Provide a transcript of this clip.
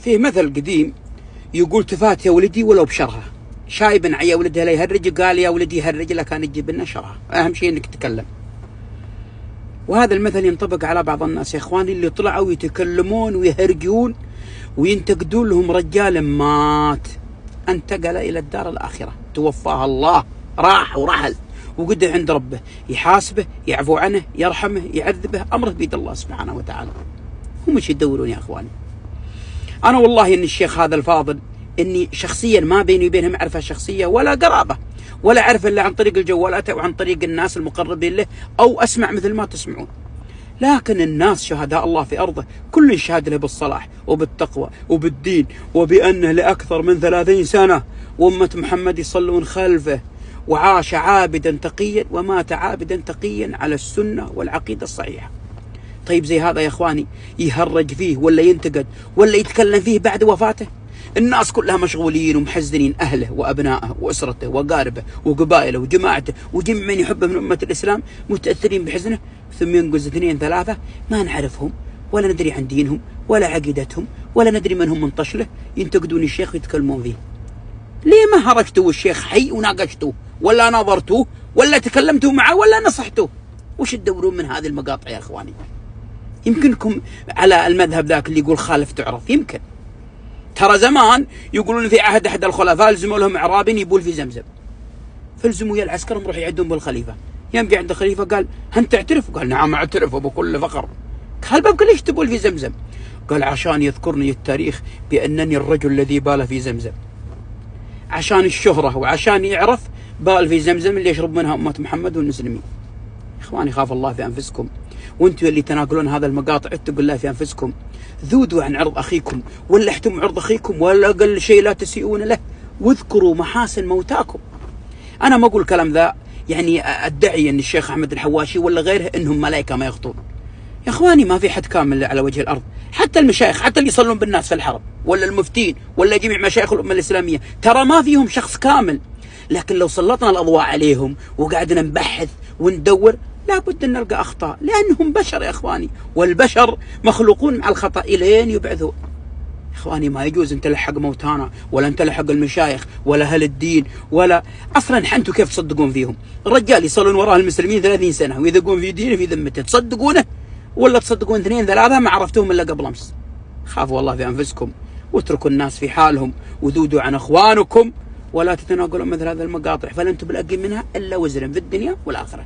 فيه مثل قديم يقول تفات يا ولدي ولو بشرها. شايب يا ولدها لا يهرج، قال يا ولدي يهرج لك كان يجيب لنا شرها. اهم شيء انك تتكلم. وهذا المثل ينطبق على بعض الناس يا اخواني اللي طلعوا يتكلمون ويهرجون وينتقدون لهم رجال مات انتقل الى الدار الاخره، توفاها الله، راح ورحل وقد عند ربه، يحاسبه، يعفو عنه، يرحمه، يعذبه، امره بيد الله سبحانه وتعالى. هم ايش يدورون يا اخواني؟ انا والله ان الشيخ هذا الفاضل اني شخصيا ما بيني وبينه معرفه شخصيه ولا قرابه، ولا اعرف الا عن طريق الجوالات او عن طريق الناس المقربين له، او اسمع مثل ما تسمعون. لكن الناس شهداء الله في ارضه، كل شهد له بالصلاح وبالتقوى وبالدين، وبانه لاكثر من 30 سنه وامه محمد يصلون خلفه، وعاش عابدا تقيا ومات عابدا تقيا على السنه والعقيده الصحيحه. طيب زي هذا يا اخواني يهرج فيه ولا ينتقد ولا يتكلم فيه بعد وفاته؟ الناس كلها مشغولين ومحزنين، اهله وابنائه واسرته وقاربه وقبائله وجماعته وجميع من يحبه من امه الاسلام متاثرين بحزنه، ثم ينقز 2 3 ما نعرفهم ولا ندري عن دينهم ولا عقيدتهم ولا ندري من هم من طشله، ينتقدون الشيخ ويتكلمون فيه. ليه ما هرجتوا الشيخ حي وناقشتوه ولا ناظرتوه ولا تكلمتوا معه ولا نصحتوه؟ وش تدورون من هذه المقاطع يا اخواني؟ يمكنكم على المذهب ذاك اللي يقول خالف تعرف، يمكن. ترى زمان يقولون في عهد احد الخلفاء الزموا لهم اعرابي يبول في زمزم، فالزموا يا العسكر نروح يعدون بالخليفه. يوم جاء عند الخليفه قال هل تعترف؟ قال نعم اعترف وبكل فخر. قال بابك ليش تبول في زمزم؟ قال عشان يذكرني التاريخ بانني الرجل الذي بال في زمزم. عشان الشهره وعشان يعرف بال في زمزم اللي يشرب منها امه محمد والمسلمين. اخواني خاف الله في انفسكم، وانتم اللي تناقلون هذا المقاطع اتقوا الله في انفسكم، ذودوا عن عرض اخيكم ولا احتموا عرض اخيكم ولا اقل شيء لا تسيئون له، واذكروا محاسن موتاكم. انا ما اقول كلام ذا يعني ادعي ان الشيخ احمد الحواشي ولا غيره انهم ملائكه ما يخطون. يا اخواني ما في حد كامل على وجه الارض، حتى المشايخ، حتى اللي يصلون بالناس في الحرم ولا المفتين ولا جميع مشايخ الامه الاسلاميه، ترى ما فيهم شخص كامل. لكن لو سلطنا الاضواء عليهم وقعدنا نبحث وندور لابد ان نلقى اخطاء، لانهم بشر يا اخواني، والبشر مخلوقون مع الخطا الين يبعثون. اخواني ما يجوز انت تلحق موتانا ولا انت تلحق المشايخ ولا اهل الدين ولا اصلا انتم كيف تصدقون فيهم؟ الرجال يصلون وراء المسلمين 30 سنه ويذقون في دينه في ذمته، تصدقونه ولا تصدقون 2 3 ما عرفتوهم الا قبل امس؟ خافوا الله في انفسكم واتركوا الناس في حالهم وذودوا عن اخوانكم ولا تتناقلوا مثل هذه المقاطع، فلن تبلغ منها الا وزرا في الدنيا والاخره.